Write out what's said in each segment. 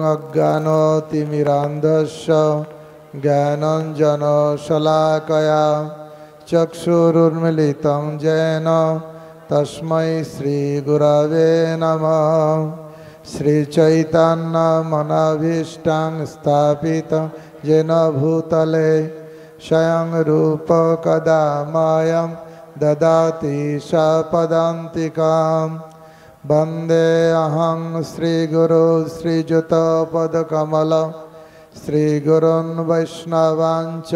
अज्ञानतिमिरान्धस्य ज्ञानाञ्जनशलाकया चक्षुरुन्मीलितं येन तस्मै श्रीगुरवे नमः। श्रीचैतन्यमनोभीष्टं स्थापितं येन भूतले स्वयं रूप कदा मह्यं ददाति सपदान्तिकाम्। वन्दे अहं श्रीगुरो श्रीयुतपदकमलं श्रीगुरुन् वैष्णवांच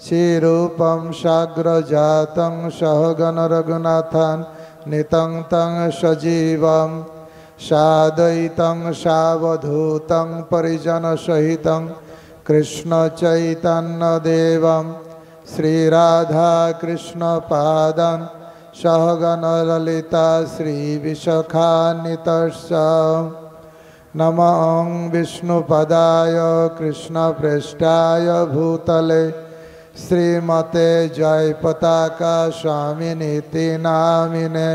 श्रीरूपं साग्रजातं सहगण रघुनाथं नितं तं सजीवं साद्वैतं सावधूतं परिजनसहितं कृष्णचैतन्यदेवं श्रीराधाकृष्णपादान् सहगण ललिता श्रीविशाखान्वितस्य। नमः विष्णुपदाय कृष्णप्रेष्ठाय भूतले श्रीमते जयपताका स्वामिनीति नामिने।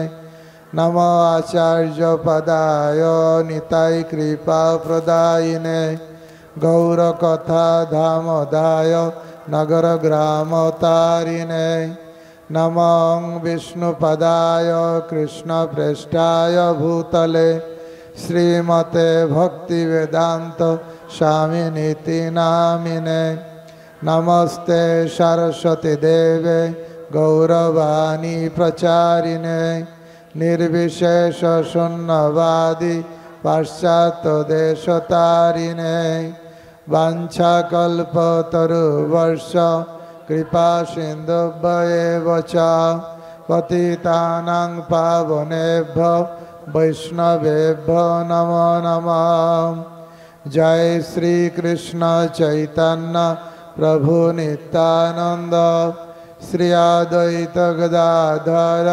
नमो आचार्यपदाय निताय कृपाप्रदायिने गौरकथा धामदाय नगरग्रामतारिणे। नमः विष्णुपदाय कृष्णप्रेष्ठाय भूतले श्रीमते भक्तिवेदांत स्वामिनीति नामिने। नमस्ते सरस्वती देवे गौरवाणी प्रचारिणे निर्विशेष शून्यवादी पाश्चात्यदेशतारिणे। वाञ्छाकल्पतरुवर्ष कृपा सिन्धुभ्येव च पतितानां पावनेभ्यो वैष्णवेभ्यो नमो नमः। जय श्री कृष्ण चैतन्य प्रभु नित्यानंद श्री अद्वैत गदाधर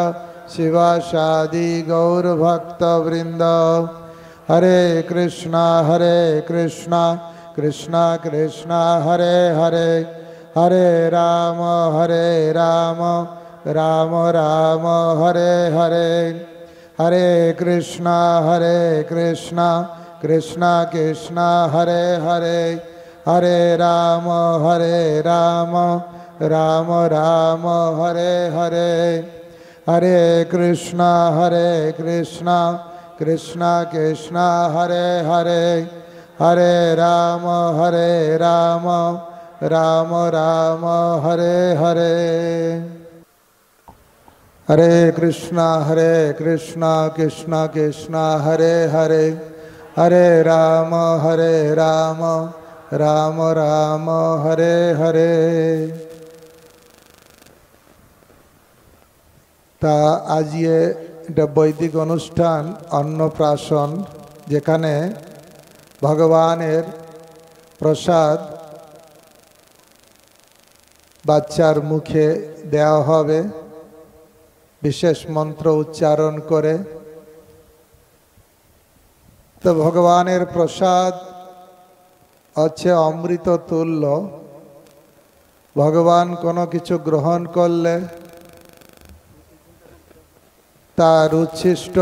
शिवासादि गौरभक्तवृंद। हरे कृष्णा कृष्णा कृष्णा हरे हरे हरे राम राम राम हरे हरे। हरे कृष्णा कृष्णा कृष्णा हरे हरे हरे राम राम राम हरे हरे। हरे कृष्णा कृष्णा कृष्णा हरे हरे हरे राम राम राम हरे हरे। हरे कृष्णा कृष्णा कृष्णा हरे हरे हरे राम राम राम हरे हरे। ता आज ये वैदिक अनुष्ठान अन्नप्राशन जेखाने भगवानेर प्रसाद बाच्चार मुखे देওয়া হবে विशेष मंत्र उच्चारण करे। तो भगवानेर प्रसाद अच्छे अमृत तुल्य। भगवान कोनो किछु ग्रहण करले तार उच्छिष्ट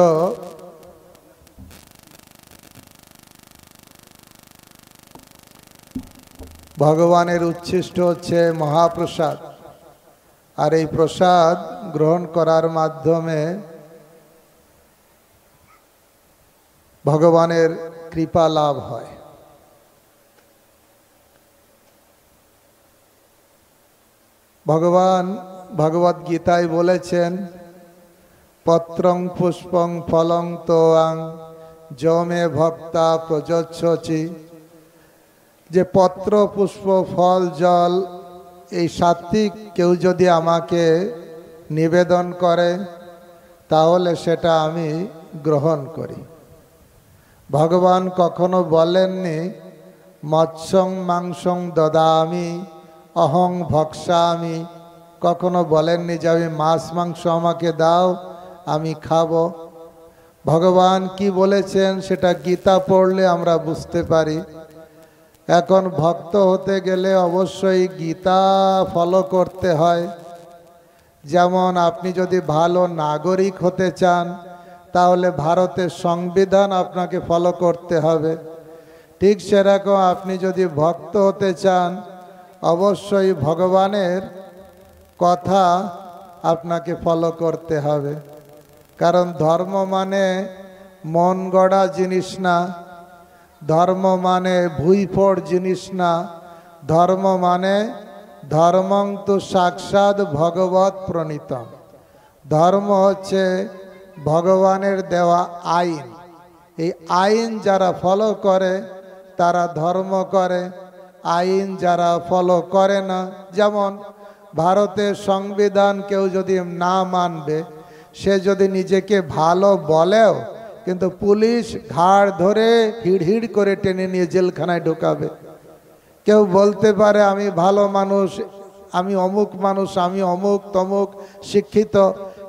भगवानेर उच्छिष्ट होच्छे महाप्रसाद और ये प्रसाद ग्रहण करार माध्यमे भगवानेर कृपा लाभ है। भगवान भगवत गीताय बोलेছেন पत्रं पुष्पं फलं तोआं जो मे भक्ता प्रयच्छति। जे पत्र पुष्प फल जल এই সাত্বিক কেউ যদি আমাকে নিবেদন করে তাহলে সেটা আমি গ্রহণ করি। ভগবান কখনো বলেননি মৎস্যং মাংসং দদামি অহং ভক্ষামি। কখনো বলেননি যে আমি মাছ মাংস আমাকে দাও আমি খাবো। ভগবান কি বলেছেন সেটা গীতা পড়লে আমরা বুঝতে পারি। এখন ভক্ত হতে গেলে অবশ্যই গীতা ফলো করতে হয়। যেমন আপনি যদি ভালো নাগরিক হতে চান তাহলে ভারতের সংবিধান আপনাকে ফলো করতে হবে। ঠিক সেরকম আপনি যদি ভক্ত হতে চান অবশ্যই ভগবানের কথা আপনাকে ফলো করতে হবে। কারণ ধর্ম মানে মন গড়া জিনিস না, ধর্ম মানে ভুইফোড় জিনিস না, ধর্ম মানে ধর্মং তু সাক্ষাৎ ভগবৎ প্রণীতম। ধর্ম হচ্ছে ভগবানের দেওয়া আইন। এই আইন যারা ফলো করে তারা ধর্ম করে, আইন যারা ফলো করে না, যেমন ভারতের সংবিধান কেউ যদি না মানবে, সে যদি নিজেকে ভালো বলেও কিন্তু পুলিশ ঘাড় ধরে হিড় করে টেনে নিয়ে জেলখানায় ঢোকাবে। কেউ বলতে পারে আমি ভালো মানুষ, আমি অমুক মানুষ, আমি অমুক তমুক শিক্ষিত,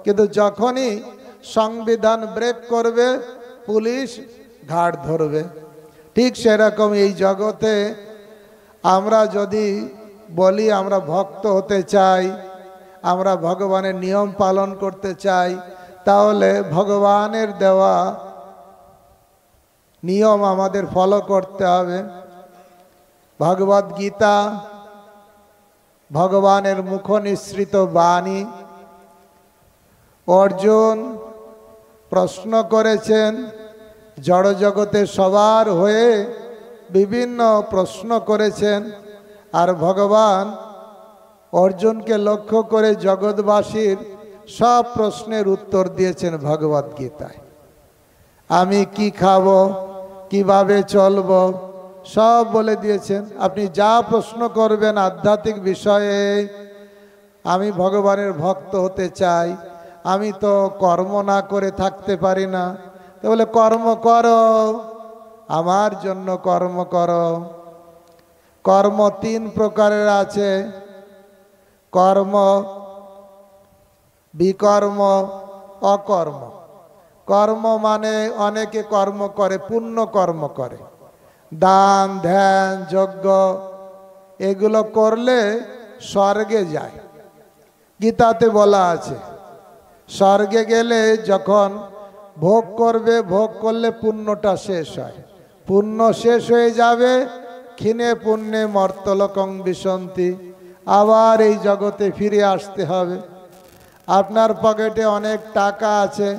কিন্তু যখনই সংবিধান ব্রেক করবে পুলিশ ঘাড় ধরবে। ঠিক সেরকম এই জগতে আমরা যদি বলি আমরা ভক্ত হতে চাই, আমরা ভগবানের নিয়ম পালন করতে চাই, তাহলে ভগবানের দেওয়া নিয়ম আমাদের ফলো করতে হবে। ভগবদ গীতা ভগবানের মুখ নিঃসৃত বাণী। অর্জুন প্রশ্ন করেছেন, জড়জগতে সবার হয়ে বিভিন্ন প্রশ্ন করেছেন, আর ভগবান অর্জুনকে লক্ষ্য করে জগৎবাসীর সব প্রশ্নের উত্তর দিয়েছেন ভগবদ গীতায়। আমি কি খাবো, কিভাবে চলবো, সব বলে দিয়েছেন। আপনি যা প্রশ্ন করবেন আধ্যাত্মিক বিষয়ে, আমি ভগবানের ভক্ত হতে চাই, আমি তো কর্ম না করে থাকতে পারি না, তো বলে কর্ম করো, আমার জন্য কর্ম করো। কর্ম তিন প্রকারের আছে, কর্ম, বিকর্ম, অকর্ম। কর্ম মানে অনেকে কর্ম করে, পুণ্য কর্ম করে, দান ধ্যান যজ্ঞ এগুলো করলে স্বর্গে যায়। গীতাতে বলা আছে স্বর্গে গেলে যখন ভোগ করবে, ভোগ করলে পুণ্যটা শেষ হয়, পুণ্য শেষ হয়ে যাবে, ক্ষীণে পুণ্যে মর্তলোকং বিশন্তি, আবার এই জগতে ফিরে আসতে হবে। আপনার পকেটে অনেক টাকা আছে,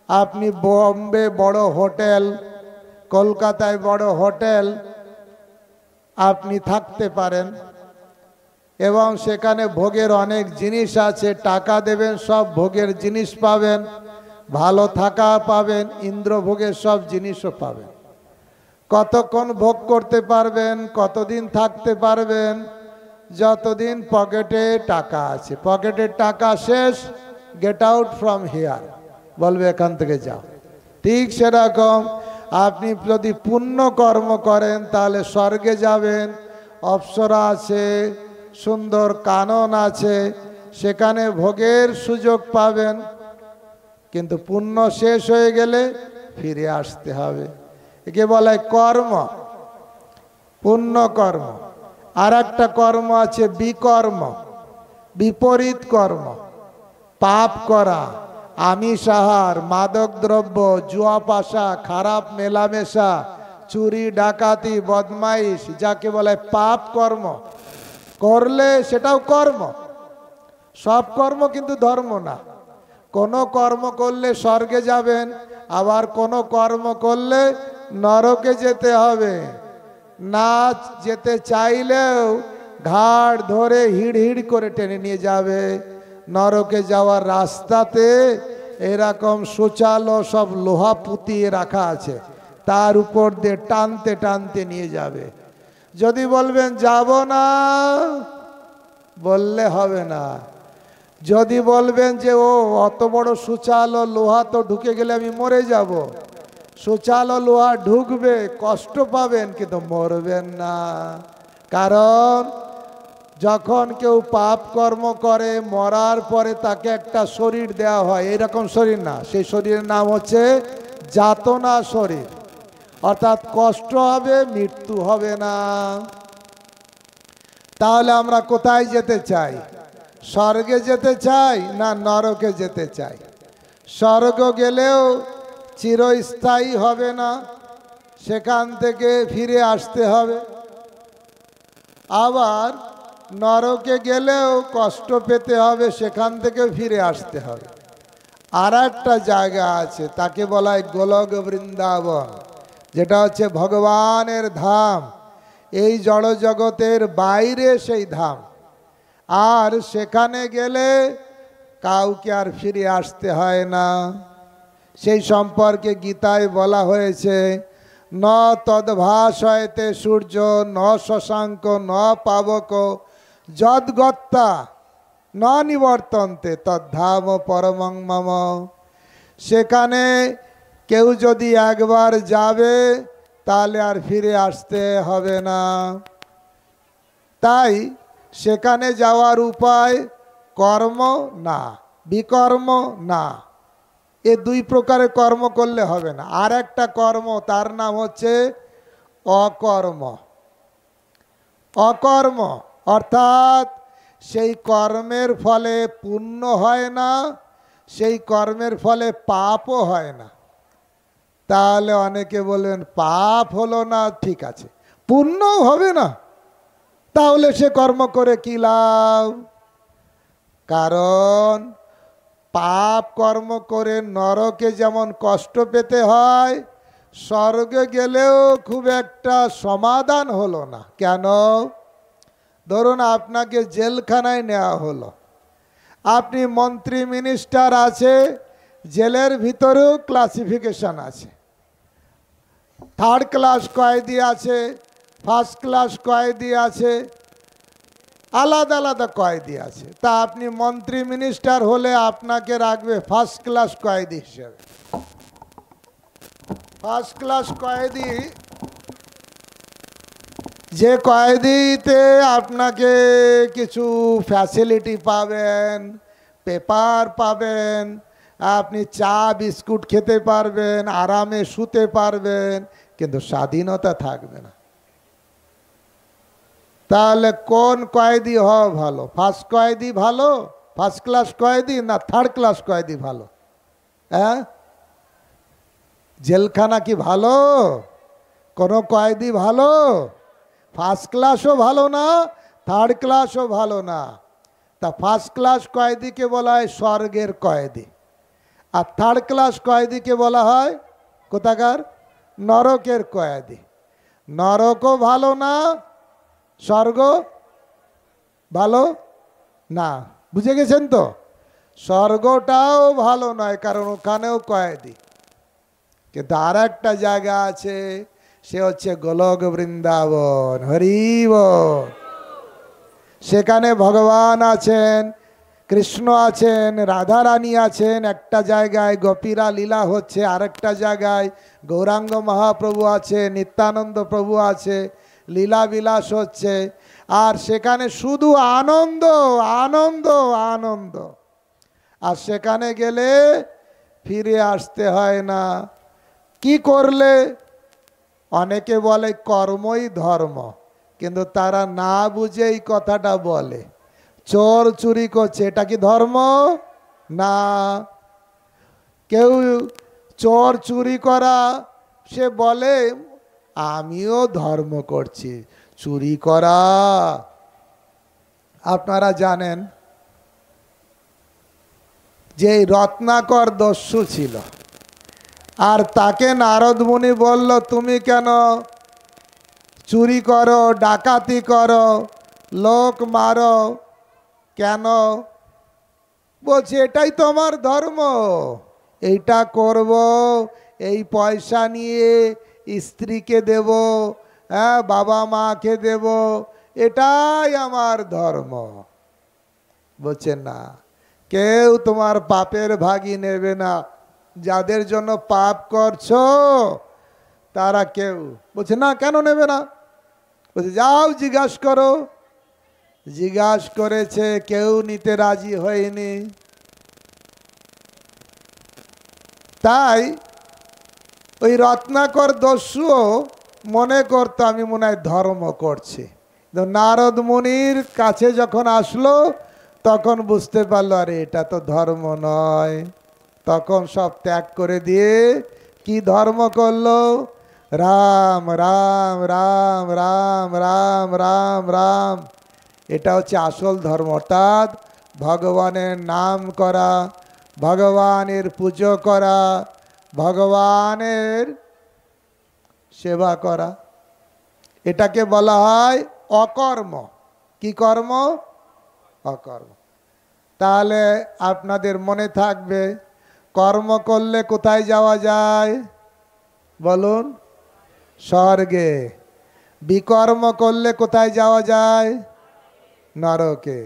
আপনি বোম্বে বড় হোটেল, কলকাতায় বড় হোটেল আপনি থাকতে পারেন, এবং সেখানে ভোগের অনেক জিনিস আছে, টাকা দেবেন সব ভোগের জিনিস পাবেন, ভালো থাকা পাবেন, ইন্দ্রভোগের সব জিনিসও পাবেন। কতক্ষণ ভোগ করতে পারবেন, কতদিন থাকতে পারবেন? যতদিন পকেটে টাকা আছে। পকেটের টাকা শেষ, গেট আউট ফ্রম হিয়ার, বলবে এখান থেকে যাও। ঠিক সেরকম আপনি যদি পুণ্য কর্ম করেন তাহলে স্বর্গে যাবেন, অপ্সরা আছে, সুন্দর কানন আছে, সেখানে ভোগের সুযোগ পাবেন, কিন্তু পুণ্য শেষ হয়ে গেলে ফিরে আসতে হবে। একে বলা হয় কর্ম, পুণ্য কর্ম। আর একটা কর্ম আছে বিকর্ম, বিপরীত কর্ম, পাপ করা, আমিষ আহার, মাদক দ্রব্য, জুয়া পাশা, খারাপ মেলামেশা, চুরি ডাকাতি বদমাইশ, যাকে বলে পাপ কর্ম করলে সেটাও কর্ম। সব কর্ম কিন্তু ধর্ম না। কোনো কর্ম করলে স্বর্গে যাবেন, আবার কোনো কর্ম করলে নরকে যেতে হবে। না যেতে চাইলেও ঘাড় ধরে হিড় করে টেনে নিয়ে যাবে। নরকে যাওয়ার রাস্তাতে এরকম শৌচালয় সব লোহা পুঁতিয়ে রাখা আছে, তার উপর দিয়ে টানতে টানতে নিয়ে যাবে। যদি বলবেন যাব না, বললে হবে না। যদি বলবেন যে ও অত বড় শৌচালয় লোহা তো ঢুকে গেলে আমি মরে যাব, শৌচালয় লোহা ঢুকবে, কষ্ট পাবেন কিন্তু মরবেন না। কারণ যখন কেউ পাপ কর্ম করে মরার পরে তাকে একটা শরীর দেওয়া হয়, এরকম শরীর না, সেই শরীরের নাম হচ্ছে যাতনা শরীর, অর্থাৎ কষ্ট হবে, মৃত্যু হবে না। তাহলে আমরা কোথায় যেতে চাই? স্বর্গে যেতে চাই না নরকে যেতে চাই? স্বর্গ গেলেও চিরস্থায়ী হবে না, সেখান থেকে ফিরে আসতে হবে। আবার নরকে গেলেও কষ্ট পেতে হবে, সেখান থেকে ফিরে আসতে হবে। আর একটা জায়গা আছে, তাকে বলা হয় গোলক বৃন্দাবন, যেটা হচ্ছে ভগবানের ধাম। এই জড় জগতের বাইরে সেই ধাম। আর সেখানে গেলে কাউকে আর ফিরে আসতে হয় না। সেই সম্পর্কে গীতায় বলা হয়েছে, ন তদ্ভাসয়তে সূর্য ন শশাঙ্ক ন পাবক যদ্গত্তা ন নিবর্তন্তে তদ্ধাম পরমং মম। সেখানে কেউ যদি একবার যাবে তাহলে আর ফিরে আসতে হবে না। তাই সেখানে যাওয়ার উপায় কর্ম না, বিকর্ম না। এ দুই প্রকারের কর্ম করলে হবে না। আর একটা কর্ম, তার নাম হচ্ছে অকর্ম। অকর্ম অর্থাৎ সেই কর্মের ফলে পুণ্য হয় না, সেই কর্মের ফলে পাপও হয় না। তাহলে অনেকে বলবেন পাপ হলো না, ঠিক আছে, পুণ্যও হবে না, তাহলে সে কর্ম করে কি লাভ? কারণ পাপ কর্ম করে নরকে যেমন কষ্ট পেতে হয়, স্বর্গে গেলেও খুব একটা সমাধান হলো না। কেন? ধরুন আপনাকে জেলখানায় নেওয়া হলো, আপনি মন্ত্রী মিনিস্টার আছে, জেলের ভিতরেও ক্লাসিফিকেশন আছে, থার্ড ক্লাস কয়েদি আছে, ফার্স্ট ক্লাস কয়েদি আছে, আলাদা আলাদা কয়েদি আছে। তা আপনি মন্ত্রী মিনিস্টার হলে আপনাকে রাখবে ফার্স্ট ক্লাস কয়েদি হিসেবে। ফার্স্ট ক্লাস কয়েদি, যে কয়েদিতে আপনাকে কিছু ফ্যাসিলিটি পাবেন, পেপার পাবেন, আপনি চা বিস্কুট খেতে পারবেন, আরামে শুতে পারবেন, কিন্তু স্বাধীনতা থাকবে না। তাহলে কোন কয়েদি হওয়া ভালো? ফার্স্ট কয়েদি ভালো, ফার্স্ট ক্লাস কয়েদি, না থার্ড ক্লাস কয়েদি ভালো? হ্যাঁ, জেলখানা কি ভালো? কোনো কয়েদি ভালো? ফার্স্ট ক্লাসও ভালো না, থার্ড ক্লাসও ভালো না। তা ফার্স্ট ক্লাস কয়েদিকে বলা হয় স্বর্গের কয়েদি, আর থার্ড ক্লাস কয়েদিকে বলা হয় কোথাকার? নরকের কয়েদি। নরকও ভালো না, স্বর্গ ভালো না। বুঝে গেছেন তো? স্বর্গটাও ভালো নয়, কারণ ওখানেও কয়েদি। কিন্তু আর একটা জায়গা আছে, সে হচ্ছে গোলক বৃন্দাবন। হরি বল। সেখানে ভগবান আছেন, কৃষ্ণ আছেন, রাধা রানী আছেন। একটা জায়গায় গোপীরা লীলা হচ্ছে, আরেকটা জায়গায় গৌরাঙ্গ মহাপ্রভু আছে, নিত্যানন্দ প্রভু আছে, লীলা বিলাস হচ্ছে। আর সেখানে শুধু আনন্দ আনন্দ আনন্দ। আর সেখানে গেলে ফিরে আসতে হয় না। কি করলে? অনেকে বলে কর্মই ধর্ম, কিন্তু তারা না বুঝে এই কথাটা বলে। চোর চুরি করছে, এটা কি ধর্ম? না। কেউ চোর চুরি করা, সে বলে আমিও ধর্ম করছি। চুরি করা, আপনারা জানেন যে রত্নাকর দস্যু ছিল, আর তাকে নারদ মুনি বলল তুমি কেন চুরি করো, ডাকাতি করো, লোক মারো কেন? বলছে এটাই তো আমার ধর্ম, এইটা করব, এই পয়সা নিয়ে স্ত্রীকে দেব, হ্যাঁ, বাবা মাকে দেব, এটাই আমার ধর্ম। বলছে না, কেউ তোমার পাপের ভাগী নেবে না। যাদের জন্য পাপ করছো তারা কেউ, বলছে না, কেন নেবে না? বলছে যাও জিজ্ঞাসা করো। জিজ্ঞাসা করেছে, কেউ নিতে রাজি হয়নি। তাই ওই রত্নাকর দস্যুও মনে করতো আমি মনে হয় ধর্ম করছি। নারদ মুনির কাছে যখন আসলো তখন বুঝতে পারলো আরে এটা তো ধর্ম নয়। তখন সব ত্যাগ করে দিয়ে কি ধর্ম করলো? রাম রাম রাম রাম রাম রাম রাম, এটা হচ্ছে আসল ধর্ম। অর্থাৎ ভগবানের নাম করা, ভগবানের পুজো করা, ভগবানের সেবা করা, এটাকে বলা হয় অকর্ম। কি কর্ম? অকর্ম। তাহলে আপনাদের মনে থাকবে, কর্ম করলে কোথায় যাওয়া যায় বলুন? স্বর্গে। বিকর্ম করলে কোথায় যাওয়া যায়? নরকে।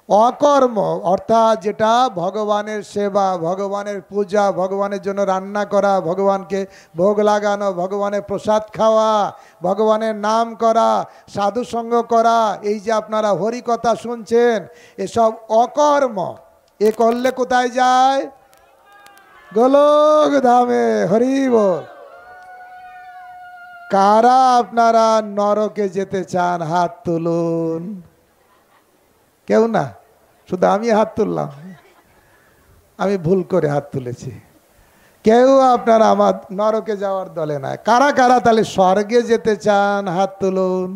অকর্ম অর্থাৎ যেটা ভগবানের সেবা, ভগবানের পূজা, ভগবানের জন্য রান্না করা, ভগবানকে ভোগ লাগানো, ভগবানের প্রসাদ খাওয়া, ভগবানের নাম করা, সাধুসঙ্গ করা, এই যে আপনারা হরিকথা শুনছেন, এসব অকর্ম। এ করলে কোথায় যায়? গোলক ধামে। হরি বল। কারা আপনারা নরকে যেতে চান? হাত তুলুন। কেউ না? শুধু আমি হাত তুললাম? আমি ভুল করে হাত তুলেছি। কেউ আপনারা আমার নরকে যাওয়ার দলে নাই। কারা কারা তাহলে স্বর্গে যেতে চান? হাত তুলুন।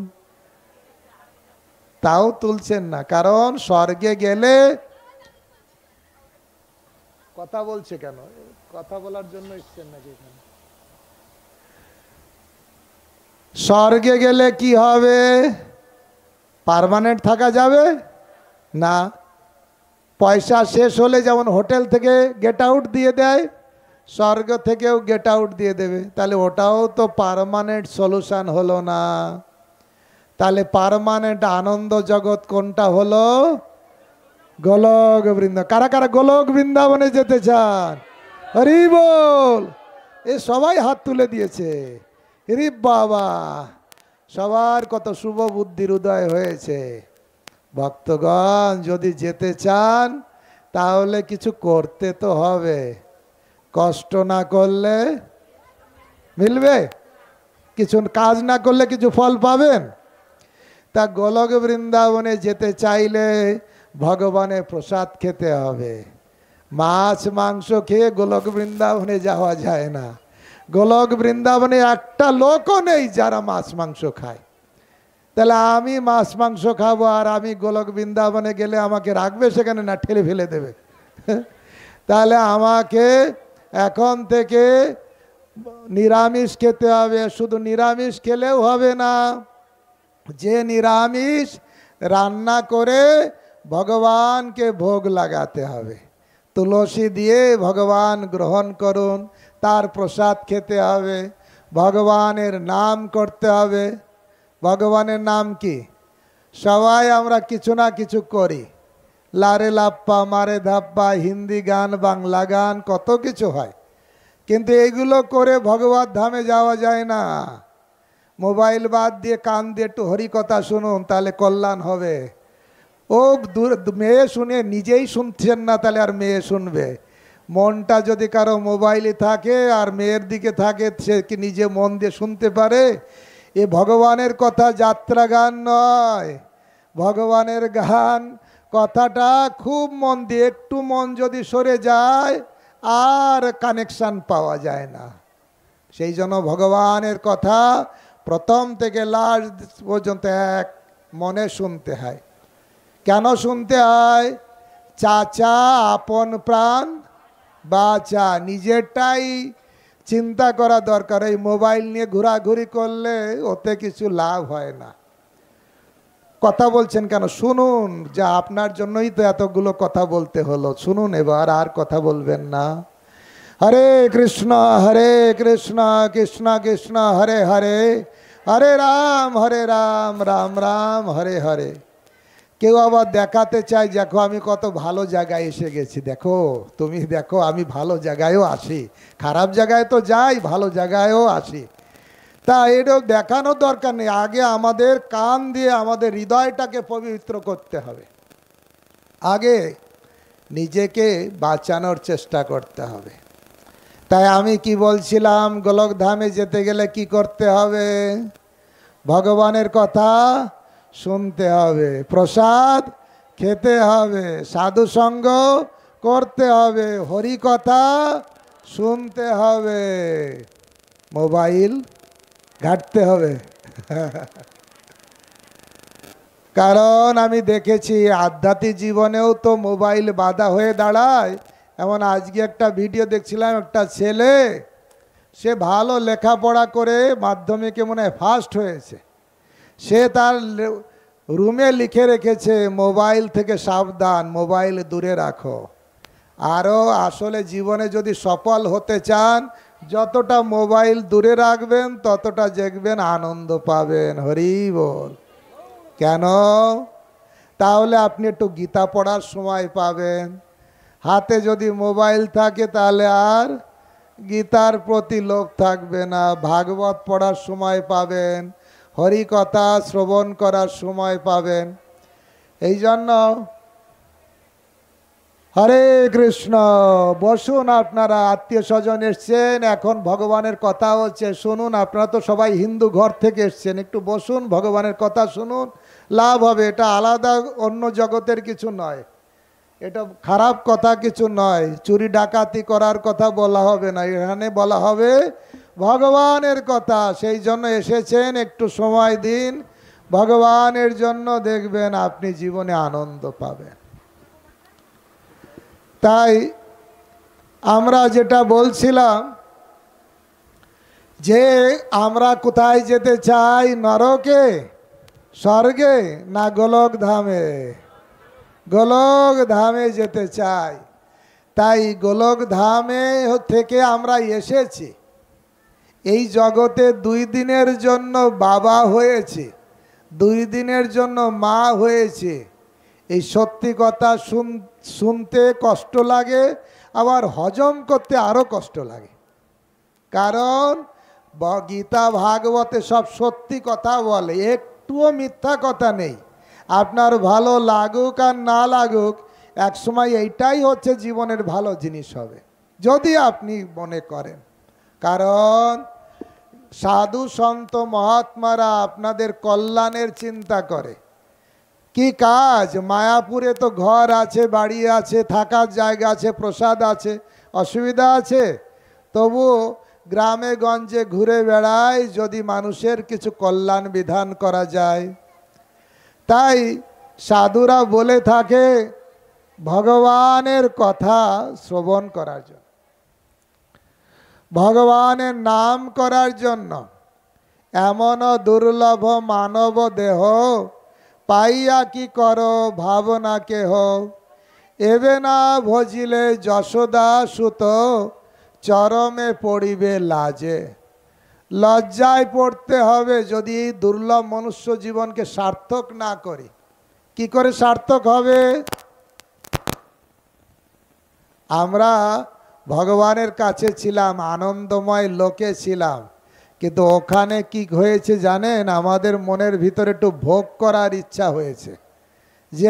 তাও তুলছেন না, কারণ স্বর্গে গেলে কথা বলছে কেন? কথা বলার জন্য এসছেন নাকি এখানে? স্বর্গে গেলে কি হবে? পার্মানেন্ট থাকা যাবে না। পয়সা শেষ হলে যেমন হোটেল থেকে গেট আউট দিয়ে দেয়, স্বর্গ থেকেও গেট আউট দিয়ে দেবে। তাহলে ওটাও তো পার্মানেন্ট সলিউশন হলো না। তাহলে পার্মানেন্ট আনন্দ জগৎ কোনটা হলো? গোলক বৃন্দাবন। কারা কারা গোলক বৃন্দাবনে যেতে চান? হরি বল। এ সবাই হাত তুলে দিয়েছে। হরি বাবা, সবার কত শুভ বুদ্ধির উদয় হয়েছে। ভক্তগণ যদি যেতে চান তাহলে কিছু করতে তো হবে। কষ্ট না করলে মিলবে? কিছু কাজ না করলে কিছু ফল পাবেন? তা গোলক বৃন্দাবনে যেতে চাইলে ভগবানের প্রসাদ খেতে হবে। মাছ মাংস খেয়ে গোলক বৃন্দাবনে যাওয়া যায় না। গোলক বৃন্দাবনে একটা লোকও নেই যারা মাছ মাংস খায়। তাহলে আমি মাছ মাংস খাবো আর আমি গোলক বৃন্দাবনে গেলে আমাকে রাখবে সেখানে? না, ঠেলে ফেলে দেবে। তাহলে আমাকে এখন থেকে নিরামিষ খেতে হবে। শুধু নিরামিষ খেলেও হবে না, যে নিরামিষ রান্না করে ভগবানকে ভোগ লাগাতে হবে। তুলসী দিয়ে ভগবান গ্রহণ করুন, তার প্রসাদ খেতে হবে, ভগবানের নাম করতে হবে। ভগবানের নাম কি? সবাই আমরা কিছু না কিছু করি, লারে লাপ্পা মারে ধাপ্পা, হিন্দি গান, বাংলা গান, কত কিছু হয়, কিন্তু এগুলো করে ভগবত ধামে যাওয়া যায় না। মোবাইল বাদ দিয়ে কান দিয়ে একটু হরিকথা শুনুন, তাহলে কল্যাণ হবে। ও মেয়ে শুনে নিজেই শুনছেন না, তাহলে আর মেয়ে শুনবে? মনটা যদি কারো মোবাইলে থাকে আর মেয়ের দিকে থাকে, সে কি নিজে মন দিয়ে শুনতে পারে? এ ভগবানের কথা যাত্রা গান নয়। ভগবানের গান কথাটা খুব মন দিয়ে, একটু মন যদি সরে যায় আর কানেকশান পাওয়া যায় না। সেই জন্য ভগবানের কথা প্রথম থেকে লাস্ট পর্যন্ত এক মনে শুনতে হয়। কেন শুনতে হয়? চাচা আপন প্রাণ বাঁচা, নিজেরটাই চিন্তা করা দরকার। এই মোবাইল নিয়ে ঘোরাঘুরি করলে ওতে কিছু লাভ হয় না। কথা বলছেন কেন? শুনুন, যা আপনার জন্যই তো এতগুলো কথা বলতে হলো। শুনুন, এবার আর কথা বলবেন না। হরে কৃষ্ণ কৃষ্ণ কৃষ্ণ হরে হরে, হরে রাম রাম রাম হরে হরে। কেউ আবার দেখাতে চায়, দেখো আমি কত ভালো জায়গায় এসে গেছি, দেখো তুমি দেখো আমি ভালো জায়গায়ও আসি, খারাপ জায়গায় তো যাই, ভালো জায়গায়ও আসি। তা এটাও দেখানোর দরকার নেই। আগে আমাদের কান দিয়ে আমাদের হৃদয়টাকে পবিত্র করতে হবে। আগে নিজেকে বাঁচানোর চেষ্টা করতে হবে। তাই আমি কি বলছিলাম, গোলক ধামে যেতে গেলে কি করতে হবে? ভগবানের কথা শুনতে হবে, প্রসাদ খেতে হবে, সাধু সঙ্গ করতে হবে, হরি কথা শুনতে হবে। মোবাইল ঘাটতে হবে। কারণ আমি দেখেছি আধ্যাত্মিক জীবনেও তো মোবাইল বাধা হয়ে দাঁড়ায়। এমন আজকে একটা ভিডিও দেখছিলাম, একটা ছেলে, সে ভালো লেখাপড়া করে মাধ্যমিকে মনে হয় ফার্স্ট হয়েছে। সে তার রুমে লিখে রেখেছে, মোবাইল থেকে সাবধান, মোবাইল দূরে রাখো। আরও আসলে জীবনে যদি সফল হতে চান, যতটা মোবাইল দূরে রাখবেন ততটা দেখবেন আনন্দ পাবেন। হরি বল। কেন? তাহলে আপনি একটু গীতা পড়ার সময় পাবেন। হাতে যদি মোবাইল থাকে তাহলে আর গীতার প্রতি লোভ থাকবে না। ভাগবত পড়ার সময় পাবেন, হরি কথা শ্রবণ করার সময় পাবেন। এই জন্য হরে কৃষ্ণ। বসুন, আপনারা আত্মীয় স্বজন এসছেন, এখন ভগবানের কথা হচ্ছে, শুনুন। আপনারা তো সবাই হিন্দু ঘর থেকে এসছেন, একটু বসুন, ভগবানের কথা শুনুন, লাভ হবে। এটা আলাদা অন্য জগতের কিছু নয়, এটা খারাপ কথা কিছু নয়। চুরি ডাকাতি করার কথা বলা হবে না, এখানে বলা হবে ভগবানের কথা। সেই জন্য এসেছেন, একটু সময় দিন ভগবানের জন্য, দেখবেন আপনি জীবনে আনন্দ পাবেন। তাই আমরা যেটা বলছিলাম যে আমরা কোথায় যেতে চাই, নরকে, স্বর্গে, না গোলক ধামে? গোলক ধামে যেতে চাই। তাই গোলক ধামে থেকে আমরা এসেছি। এই জগতে 2 দিনের জন্য বাবা হয়েছে, 2 দিনের জন্য মা হয়েছে। এই সত্যি কথা শুনতে কষ্ট লাগে, আবার হজম করতে আরও কষ্ট লাগে। কারণ গীতা ভাগবতে সব সত্যি কথা বলে, একটুও মিথ্যা কথা নেই। আপনার ভালো লাগুক আর না লাগুক, একসময় এইটাই হচ্ছে জীবনের ভালো জিনিস হবে, যদি আপনি মনে করেন। কারণ সাধু সন্ত মহাত্মারা আপনাদের কল্যাণের চিন্তা করে। কি কাজ? মায়াপুরে তো ঘর আছে, বাড়ি আছে, থাকার জায়গা আছে, প্রসাদ আছে, অসুবিধা আছে? তবু গ্রামে গঞ্জে ঘুরে বেড়ায় যদি মানুষের কিছু কল্যাণ বিধান করা যায়। তাই সাধুরা বলে থাকে ভগবানের কথা শ্রবণ করার জন্য, ভগবানের নাম করার জন্য। এমন দুর্লভ মানব দেহ, পাইয়া কি করো ভাবনা কেহ, এবে না ভজিলে যশোদা সুত, চরমে পড়িবে লাজে। লজ্জায় পড়তে হবে যদি এই দুর্লভ মনুষ্য জীবনকে সার্থক না করি। কি করে সার্থক হবে? আমরা ভগবানের কাছে ছিলাম, আনন্দময় লোকে ছিলাম, কিন্তু ওখানে কি হয়েছে জানেন? আমাদের মনের ভিতরে একটু ভোগ করার ইচ্ছা হয়েছে। যে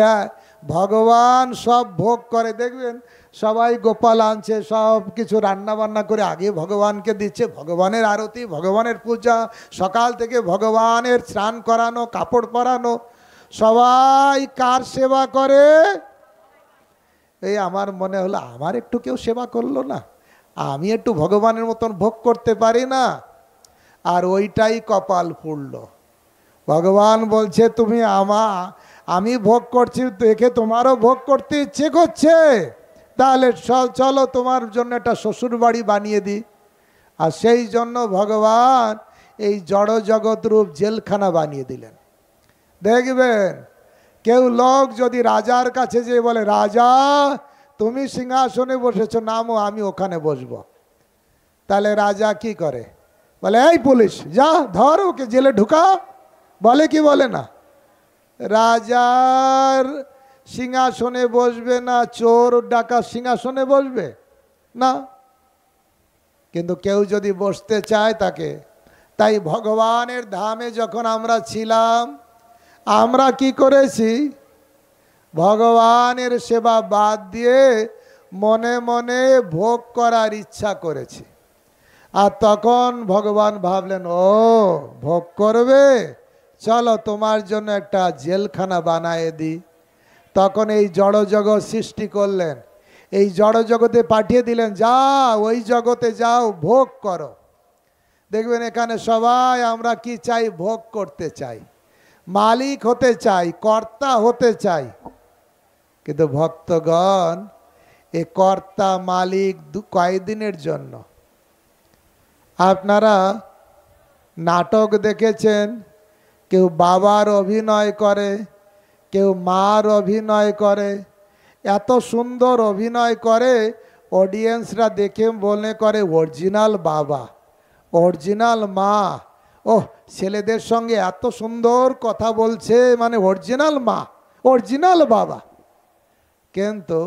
ভগবান সব ভোগ করে, দেখবেন সবাই গোপাল আনছে, সব কিছু রান্না বান্না করে আগে ভগবানকে দিচ্ছে, ভগবানের আরতি, ভগবানের পূজা, সকাল থেকে ভগবানের স্নান করানো, কাপড় পরানো, সবাই কার সেবা করে? এই আমার মনে হলো আমার একটু কেউ সেবা করলো না, আমি একটু ভগবানের মতন ভোগ করতে পারি না। আর ওইটাই কপাল পুড়ল। ভগবান বলছে তুমি আমি ভোগ করছি দেখে তোমারও ভোগ করতে ইচ্ছে করছে, তাহলে চলো তোমার জন্য একটা শ্বশুর বাড়ি বানিয়ে দিই। আর সেই জন্য ভগবান এই জড় জগৎ রূপ জেলখানা বানিয়ে দিলেন। দেখবেন কেউ লোক যদি রাজার কাছে যেয়ে বলে, রাজা তুমি সিংহাসনে বসেছো, নামো আমি ওখানে বসবো, তাহলে রাজা কি করে? বলে এই পুলিশ যা ধর ওকে জেলে ঢুকা। বলে কি বলে না? রাজার সিংহাসনে বসবে না, চোর ডাকাত সিংহাসনে বসবে না। কিন্তু কেউ যদি বসতে চায় তাকে। তাই ভগবানের ধামে যখন আমরা ছিলাম, আমরা কি করেছি? ভগবানের সেবা বাদ দিয়ে মনে মনে ভোগ করার ইচ্ছা করেছি। আর তখন ভগবান ভাবলেন, ও ভোগ করবে, চলো তোমার জন্য একটা জেলখানা বানায়ে দিই। তখন এই জড় জগৎ সৃষ্টি করলেন, এই জড় জগতে পাঠিয়ে দিলেন, যাও ওই জগতে যাও, ভোগ করো। দেখবেন এখানে সবাই আমরা কি চাই? ভোগ করতে চাই, মালিক হতে চাই, কর্তা হতে চাই। কিন্তু ভক্তগণ এ কর্তা মালিক কয়েকদিনের জন্য। আপনারা নাটক দেখেছেন, কেউ বাবার অভিনয় করে, কেউ মার অভিনয় করে, এত সুন্দর অভিনয় করে অডিয়েন্সরা দেখে মনে করে অরিজিনাল বাবা, অরিজিনাল মা। ওহ, ছেলেদের সঙ্গে এত সুন্দর কথা বলছে, মানে অরিজিনাল মা, অরিজিনাল বাবা। কিন্তু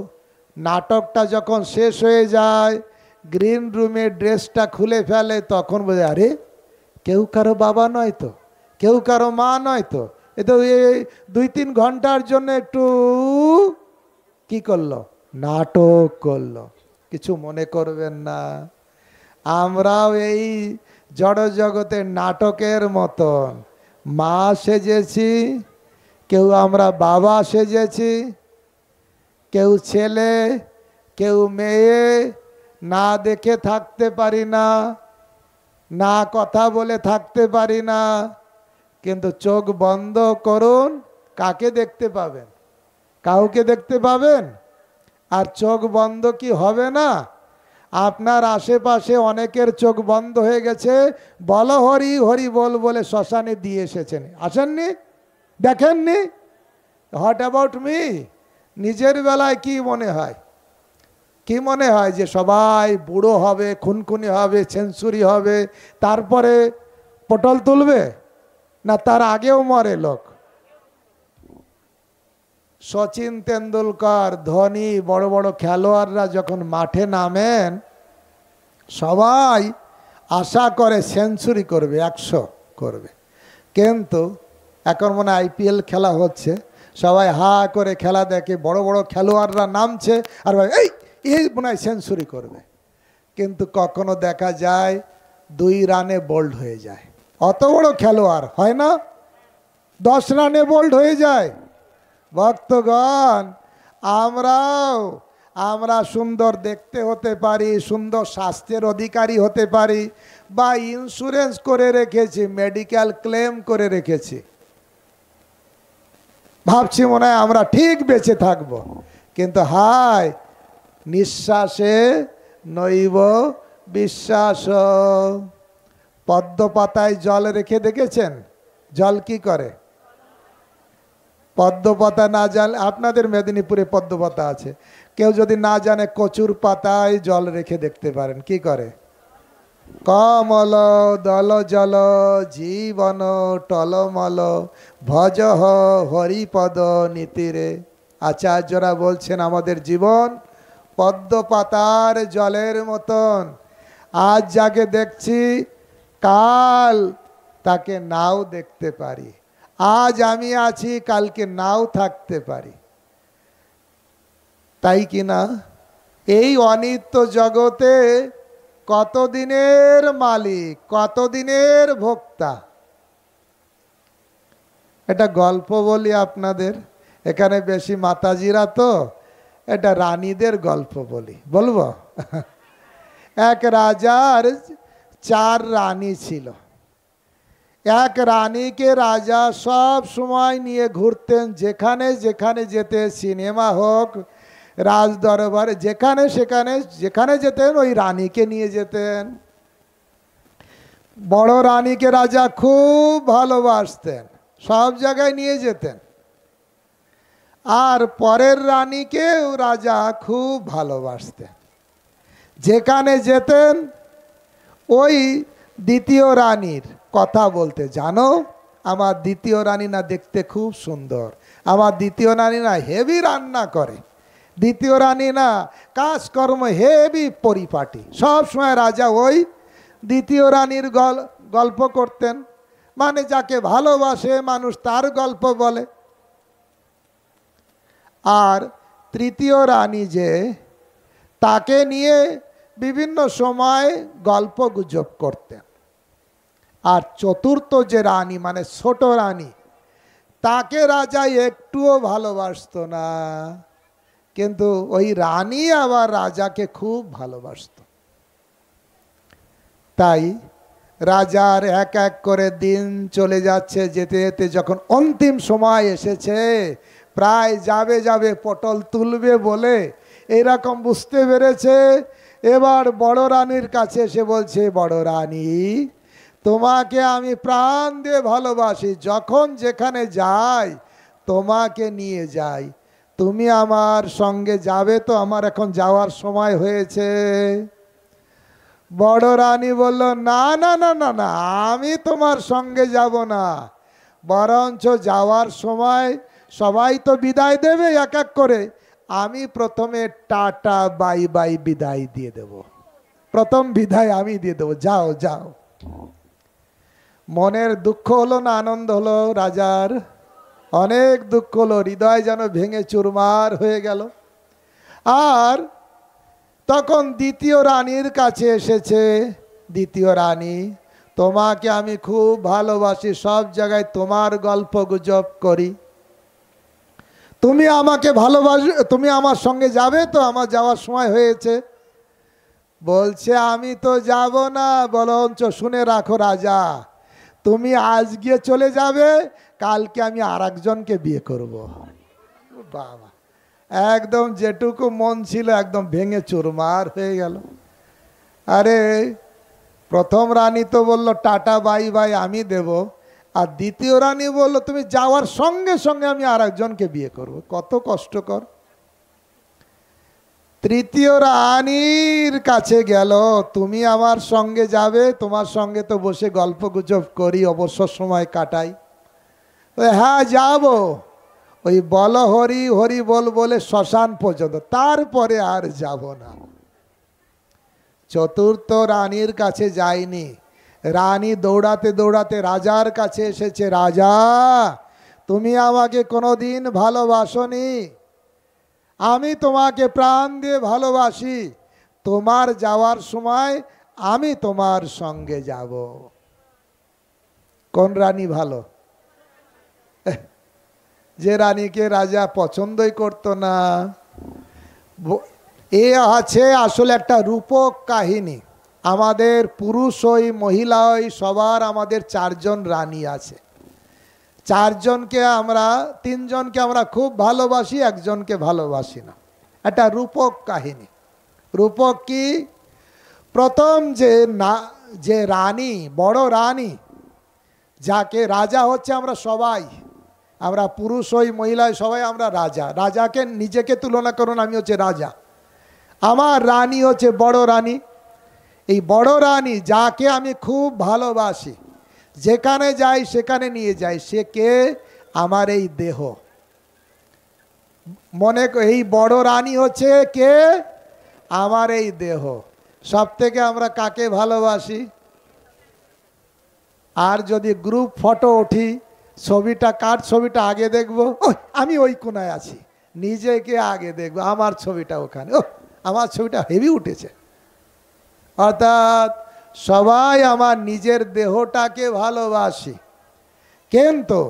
নাটকটা যখন শেষ হয়ে যায়, গ্রিন রুমে ড্রেসটা খুলে ফেলে, তখন বোঝে আরে কেউ কারো বাবা নয় তো, কেউ কারো মা নয় তো, এ তো এই 2-3 ঘন্টার জন্য একটু কি করলো? নাটক করলো। কিছু মনে করবেন না, আমরাও এই জড় জগতের নাটকের মতন মা সেজেছি, কেউ আমরা বাবা সেজেছি, কেউ ছেলে, কেউ মেয়ে, না দেখে থাকতে পারি না, না কথা বলে থাকতে পারি না। কিন্তু চোখ বন্ধ করুন, কাকে দেখতে পাবেন? কাউকে দেখতে পাবেন। আর চোখ বন্ধ কি হবে না? আপনার আশেপাশে অনেকের চোখ বন্ধ হয়ে গেছে, বল হরি হরি বল বলে শ্মশানে দিয়ে এসেছেন, আসেননি? দেখেননি? What about me? নিজের বেলায় কি মনে হয়? কি মনে হয় যে সবাই বুড়ো হবে, খুনখুনি হবে, সেঞ্চুরি হবে, তারপরে পটল তুলবে? না তার আগেও মরে লোক। সচিন তেন্ডুলকর, ধোনি, বড় বড় খেলোয়াড়রা যখন মাঠে নামেন, সবাই আশা করে সেঞ্চুরি করবে, 100 করবে। কিন্তু এখন মনে আইপিএল খেলা হচ্ছে, সবাই হা করে খেলা দেখে, বড় বড় খেলোয়াড়রা নামছে, আর ভাই এই মনে হয় সেঞ্চুরি করবে। কিন্তু কখনো দেখা যায় 2 রানে বোল্ড হয়ে যায়। অত বড় খেলোয়াড় হয় না, 10 রানে বোল্ড হয়ে যায়। ভক্তগণ, আমরা সুন্দর দেখতে হতে পারি, সুন্দর স্বাস্থ্যের অধিকারী হতে পারি, বা ইন্স্যুরেন্স করে রেখেছি, মেডিকেল ক্লেম করে রেখেছি, ভাবছি মনে হয় আমরা ঠিক বেঁচে থাকব। কিন্তু হায়, নিঃশ্বাসে নৈব বিশ্বাস। পদ্ম পাতায় জল রেখে দেখেছেন? জল কি করে? পদ্ম পাতা না জানলে, আপনাদের মেদিনীপুরে পদ্ম পাতা আছে, কেউ যদি না জানে, কচুর পাতায় জল রেখে দেখতে পারেন। কি করে? কমল দল জল জীবন টলমল ভজ হরিপদ নীতিরে। আচার্যরা বলছেন আমাদের জীবন পদ্ম পাতার জলের মতন। আজ যাকে দেখছি, কাল তাকে নাও দেখতে পারি। আজ আমি আছি, কালকে নাও থাকতে পারি, তাই কি না? এই অনিত্য জগতে কতদিনের মালিক, কতদিনের ভোক্তা। এটা গল্প বলি আপনাদের, এখানে বেশি মাতাজিরা তো, এটা রানীদের গল্প বলি, বলবো? এক রাজার 4 রানী ছিল। এক রানীকে রাজা সব সময় নিয়ে ঘুরতেন, যেখানে যেখানে যেতে, সিনেমা হোক, রাজ দরবারে, যেখানে সেখানে যেখানে যেতেন ওই রানীকে নিয়ে যেতেন। বড় রানীকে রাজা খুব ভালোবাসতেন, সব জায়গায় নিয়ে যেতেন। আর পরের রানীকেও রাজা খুব ভালোবাসতেন। যেখানে যেতেন ওই দ্বিতীয় রানীর কথা বলতে, জানো আমার দ্বিতীয় রানী না দেখতে খুব সুন্দর, আমার দ্বিতীয় রানী না হেভি রান্না করে, দ্বিতীয় রানী না কাজকর্ম হেভি পরিপাটি। সব সময় রাজা ওই দ্বিতীয় রানীর গল্প করতেন, মানে যাকে ভালোবাসে মানুষ তার গল্প বলে। আর তৃতীয় রানী যে, তাকে নিয়ে বিভিন্ন সময় গল্প গুজব করতেন। আর চতুর্থ যে রানী, মানে ছোট রানী, তাকে রাজা একটুও ভালোবাসত না, কিন্তু ওই রানী আবার রাজাকে খুব ভালোবাসত। তাই রাজার এক এক করে দিন চলে যাচ্ছে, যেতে যেতে যখন অন্তিম সময় এসেছে, প্রায় যাবে যাবে পটল তুলবে বলে এরকম বুঝতে পেরেছে, এবার বড় রানীর কাছে এসে বলছে, বড় রানী, তোমাকে আমি প্রাণ দিয়ে ভালোবাসি, যখন যেখানে যাই তোমাকে নিয়ে যাই, তুমি আমার সঙ্গে যাবে তো? আমার এখন যাওয়ার সময় হয়েছে। বড় রানী বলল, না না না না না, আমি তোমার সঙ্গে যাব না, বরঞ্চ যাওয়ার সময় সবাই তো বিদায় দেবে এক এক করে, আমি প্রথমে টাটা বাই বাই বিদায় দিয়ে দেব, প্রথম বিদায় আমি দিয়ে দেবো, যাও যাও। মনের দুঃখ হলো না আনন্দ হলো? রাজার অনেক দুঃখ হলো, হৃদয় যেন ভেঙে চুরমার হয়ে গেল। আর তখন দ্বিতীয় রানীর কাছে এসেছে, দ্বিতীয় রানী, তোমাকে আমি খুব ভালোবাসি, সব জায়গায় তোমার গল্প গুজব করি, তুমি আমাকে ভালোবাসো, তুমি আমার সঙ্গে যাবে তো? আমার যাওয়ার সময় হয়েছে। বলছে, আমি তো যাব না, বরঞ্চ শুনে রাখো রাজা, তুমি আজ গিয়ে চলে যাবে, কালকে আমি আর একজনকে বিয়ে করব। বাবা, একদম যেটুকু মন ছিল একদম ভেঙে চুরমার হয়ে গেল। আরে প্রথম রানী তো বলল টাটা বাই বাই আমি দেব, আর দ্বিতীয় রানী বলল তুমি যাওয়ার সঙ্গে সঙ্গে আমি আর একজনকে বিয়ে করব, কত কষ্টকর। তৃতীয় রানীর কাছে গেল, তুমি আমার সঙ্গে যাবে, তোমার সঙ্গে তো বসে গল্প গুজব করি, অবসর সময় কাটাই। হ্যাঁ যাব, ওই বল হরি হরি বল বলে শ্মশান পর্যন্ত, তারপরে আর যাব না। চতুর্থ রানীর কাছে যায়নি, রানী দৌড়াতে দৌড়াতে রাজার কাছে এসেছে, রাজা তুমি আমাকে কোনোদিন ভালোবাসোনি, আমি তোমাকে প্রাণ দিয়ে ভালোবাসি, তোমার যাওয়ার সময় আমি তোমার সঙ্গে যাব। কোন রানী ভালো? যে রানীকে রাজা পছন্দই করতো না। এ আছে আসলে একটা রূপক কাহিনী, আমাদের পুরুষ হই মহিলা হই সবার আমাদের চারজন রানী আছে, চারজনকে আমরা, তিনজনকে আমরা খুব ভালোবাসি, একজনকে ভালোবাসি না, একটা রূপক কাহিনী। রূপক কি? প্রথম যে রানী, বড় রানী, যাকে রাজা হচ্ছে আমরা সবাই, আমরা পুরুষ হই মহিলা সবাই আমরা রাজা, রাজাকে নিজেকে তুলনা করুন, আমি হচ্ছে রাজা, আমার রানী হচ্ছে বড় রানী। এই বড় রানী যাকে আমি খুব ভালোবাসি, যেখানে যাই সেখানে নিয়ে যাই, সে কে? আমার এই দেহ। এই বড় রানী হচ্ছে কে? আমার এই দেহ। সব থেকে আমরা কাকে ভালোবাসি? আর যদি গ্রুপ ফটো উঠি, ছবিটা কার ছবিটা আগে দেখবো? আমি ওই কোনায় আছি, নিজেকে আগে দেখবো, আমার ছবিটা ওখানে, আমার ছবিটা হেভি উঠেছে। অর্থাৎ সবাই আমার নিজের দেহটাকে ভালোবাসি। কিন্তু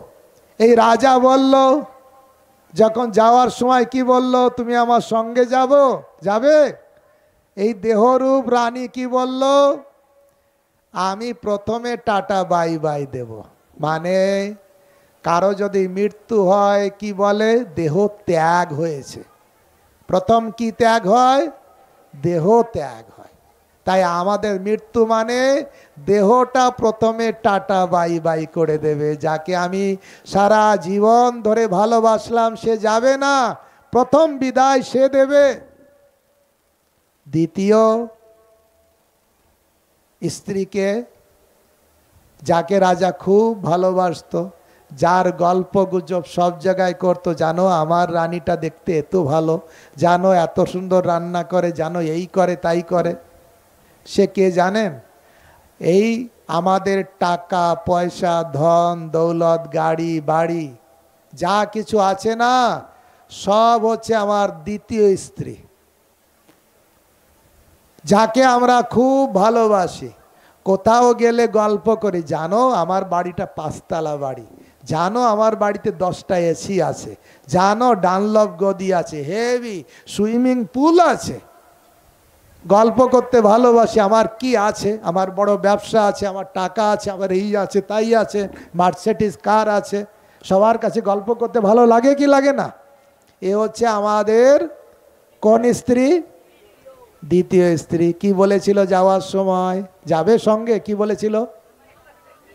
এই রাজা বলল, যখন যাওয়ার সময় কি বলল? তুমি আমার সঙ্গে যাবে? এই দেহরূপ রানী কি বলল? আমি প্রথমে টাটা বাই বাই দেব, মানে কারো যদি মৃত্যু হয় কি বলে? দেহ ত্যাগ হয়েছে। প্রথম কি ত্যাগ হয়? দেহ ত্যাগ হয়। তাই আমাদের মৃত্যু মানে দেহটা প্রথমে টাটা বাই বাই করে দেবে। যাকে আমি সারা জীবন ধরে ভালোবাসলাম সে যাবে না, প্রথম বিদায় সে দেবে। দ্বিতীয় স্ত্রীকে, যাকে রাজা খুব ভালোবাসতো, যার গল্প গুজব সব জায়গায় করতো, জানো আমার রানীটা দেখতে এত ভালো, জানো এত সুন্দর রান্না করে, জানো এই করে তাই করে, সে কে জানেন? এই আমাদের টাকা পয়সা ধন দৌলত গাড়ি বাড়ি যা কিছু আছে না, সব হচ্ছে আমার দ্বিতীয় স্ত্রী, যাকে আমরা খুব ভালোবাসি। কোথাও গেলে গল্প করি, জানো আমার বাড়িটা 5 তলা বাড়ি, জানো আমার বাড়িতে 10টা এসি আছে, জানো ডানলপ গদি আছে, হেভি সুইমিং পুল আছে। গল্প করতে ভালোবাসি। আমার কি আছে, আমার বড় ব্যবসা আছে, আমার টাকা আছে, আমার এই আছে তাই আছে, মার্সিডিজ কার আছে, সবার কাছে গল্প করতে ভালো লাগে কি লাগে না? এ হচ্ছে আমাদের কোন স্ত্রী? দ্বিতীয় স্ত্রী। কি বলেছিল যাওয়ার সময়? যাবে সঙ্গে, কি বলেছিল?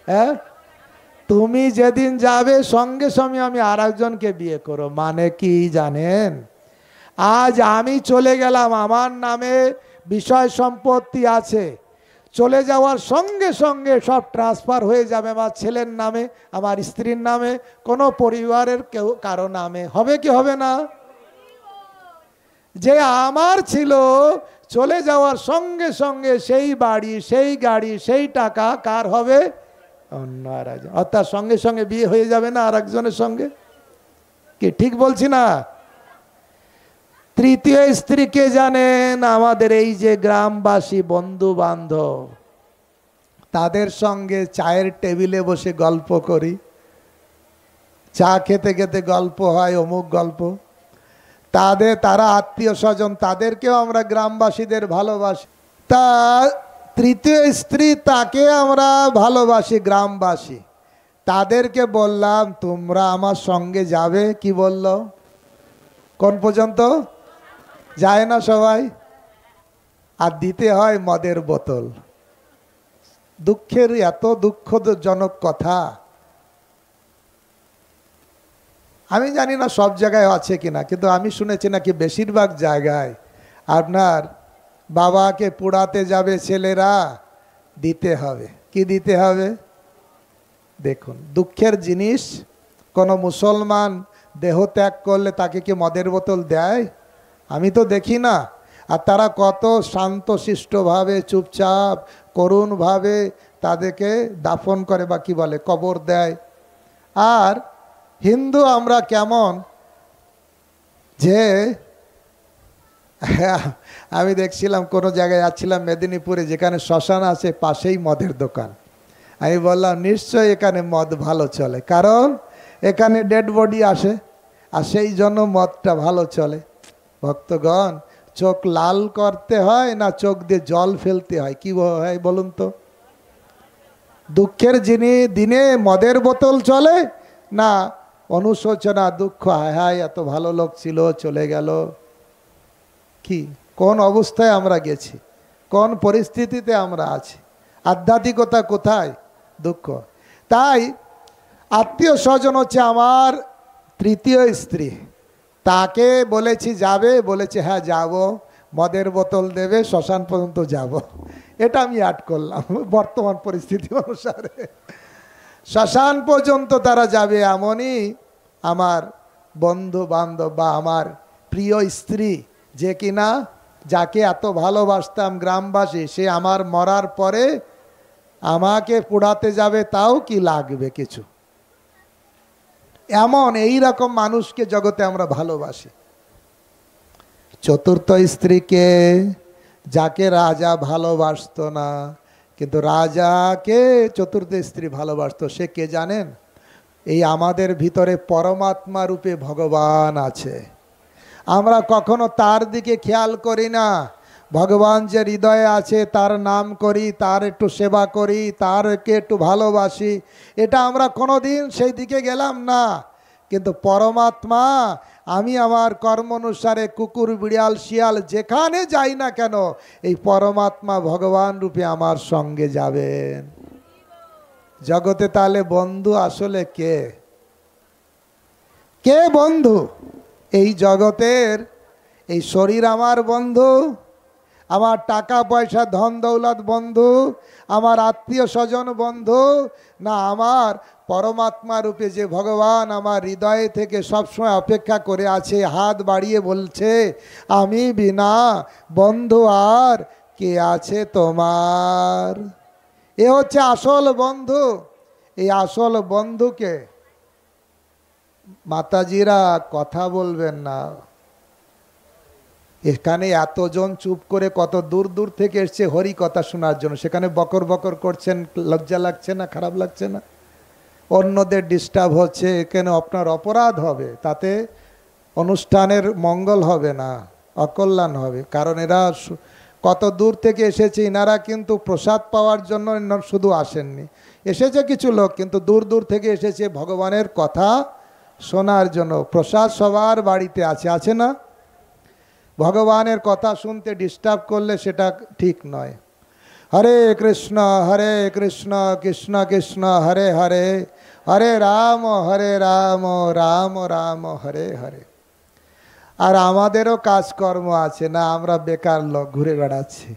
হ্যাঁ, তুমি যেদিন যাবে সঙ্গে সঙ্গে আমি আর একজনকে বিয়ে করো। মানে কি জানেন? আজ আমি চলে গেলাম, আমার নামে বিষয় সম্পত্তি আছে, চলে যাওয়ার সঙ্গে সঙ্গে সব ট্রান্সফার হয়ে যাবে আমার ছেলের নামে, আমার স্ত্রীর নামে, কোনো পরিবারের কেউ কারো নামে। হবে কি হবে না? যে আমার ছিল, চলে যাওয়ার সঙ্গে সঙ্গে সেই বাড়ি, সেই গাড়ি, সেই টাকা কার হবে? অন্য আর একজন। অর্থাৎ সঙ্গে সঙ্গে বিয়ে হয়ে যাবে না আর একজনের সঙ্গে? কি ঠিক বলছি না? তৃতীয় স্ত্রীকে জানেন? আমাদের এই যে গ্রামবাসী বন্ধু বান্ধব, তাদের সঙ্গে চায়ের টেবিলে বসে গল্প করি, চা খেতে খেতে গল্প হয়, অমুক গল্প। তারা আত্মীয় স্বজন, তাদেরকেও আমরা গ্রামবাসীদের ভালোবাসি। তা তৃতীয় স্ত্রী, তাকে আমরা ভালোবাসি গ্রামবাসী। তাদেরকে বললাম তোমরা আমার সঙ্গে যাবে। কি বলল? কোন পর্যন্ত? যায় না সবাই? আর দিতে হয় মদের বোতল। দুঃখের, এত দুঃখজনক কথা। আমি জানি না সব জায়গায় আছে কিনা, কিন্তু আমি শুনেছি নাকি বেশিরভাগ জায়গায় আপনার বাবাকে পোড়াতে যাবে ছেলেরা, দিতে হবে। কি দিতে হবে? দেখুন, দুঃখের জিনিস। কোনো মুসলমান দেহ ত্যাগ করলে তাকে কি মদের বোতল দেয়? আমি তো দেখি না। আর তারা কত শান্তশিষ্টভাবে, চুপচাপ, করুণভাবে তাদেরকে দাফন করে, বা কি বলে, কবর দেয়। আর হিন্দু আমরা কেমন যে, আমি দেখছিলাম কোনো জায়গায় যাচ্ছিলাম মেদিনীপুরে, যেখানে শ্মশান আছে পাশেই মদের দোকান। আমি বললাম নিশ্চয়ই এখানে মদ ভালো চলে, কারণ এখানে ডেড বডি আসে, আর সেই জন্য মদটা ভালো চলে। ভক্তগণ, চোখ লাল করতে হয় না চোখ দিয়ে জল ফেলতে হয়? কি হয় বলুন তো? দুঃখের দিনে মদের বোতল চলে না অনুশোচনা, দুঃখ, হায় হায় এত ভালো লোক ছিল চলে গেল? কি কোন অবস্থায় আমরা গেছি, কোন পরিস্থিতিতে আমরা আছি? আধ্যাত্মিকতা কোথায়? দুঃখ। তাই আত্মীয় স্বজন হচ্ছে আমার তৃতীয় স্ত্রী। তাকে বলেছি যাবে, বলেছে হ্যাঁ যাব, মদের বোতল দেবে, শ্মশান পর্যন্ত যাব। এটা আমি অ্যাড করলাম বর্তমান পরিস্থিতি অনুসারে। শ্মশান পর্যন্ত তারা যাবে, এমনই আমার বন্ধু বান্ধব বা আমার প্রিয় স্ত্রী, যে কিনা যাকে এত ভালোবাসতাম গ্রামবাসী, সে আমার মরার পরে আমাকে পোড়াতে যাবে, তাও কি লাগবে কিছু? এমন এই রকম মানুষকে জগতে আমরা ভালোবাসি। চতুর্থ স্ত্রীকে, যাকে রাজা ভালোবাসত না, কিন্তু রাজাকে চতুর্থ স্ত্রী ভালোবাসতো। সে কে জানেন? এই আমাদের ভিতরে পরমাত্মা রূপে ভগবান আছে। আমরা কখনো তার দিকে খেয়াল করি না। ভগবান যে হৃদয়ে আছে তার নাম করি, তার একটু সেবা করি, তারকে একটু ভালোবাসি, এটা আমরা কোনোদিন সেই দিকে গেলাম না। কিন্তু পরমাত্মা, আমি আমার কর্ম অনুসারে কুকুর, বিড়াল, শিয়াল যেখানে যাই না কেন, এই পরমাত্মা ভগবান রূপে আমার সঙ্গে যাবেন। জগতে তাহলে বন্ধু আসলে কে? কে বন্ধু? এই জগতের এই শরীর আমার বন্ধু, আমার টাকা পয়সা ধন দৌলত বন্ধু, আমার আত্মীয় স্বজন বন্ধু, না আমার পরমাত্মা রূপে যে ভগবান আমার হৃদয়ে থেকে সবসময় অপেক্ষা করে আছে, হাত বাড়িয়ে বলছে আমি বিনা বন্ধু আর কে আছে তোমার? এ হচ্ছে আসল বন্ধু। এই আসল বন্ধুকে মাতাজিরা কথা বলবেন না। এখানে এতজন চুপ করে কত দূর দূর থেকে এসছে হরি কথা শোনার জন্য, সেখানে বকর বকর করছেন, লজ্জা লাগছে না? খারাপ লাগছে না? অন্যদের ডিস্টার্ব হচ্ছে, এখানে আপনার অপরাধ হবে, তাতে অনুষ্ঠানের মঙ্গল হবে না, অকল্যাণ হবে। কারণ এরা কত দূর থেকে এসেছে, ইনারা কিন্তু প্রসাদ পাওয়ার জন্য শুধু আসেননি, এসেছে কিছু লোক, কিন্তু দূর দূর থেকে এসেছে ভগবানের কথা শোনার জন্য। প্রসাদ সবার বাড়িতে আছে, আছে না? ভগবানের কথা শুনতে ডিস্টার্ব করলে সেটা ঠিক নয়। হরে কৃষ্ণ কৃষ্ণ কৃষ্ণ হরে হরে, হরে রাম রাম রাম হরে হরে। আর আমাদেরও কাজকর্ম আছে না, আমরা বেকার লোক ঘুরে বেড়াচ্ছি।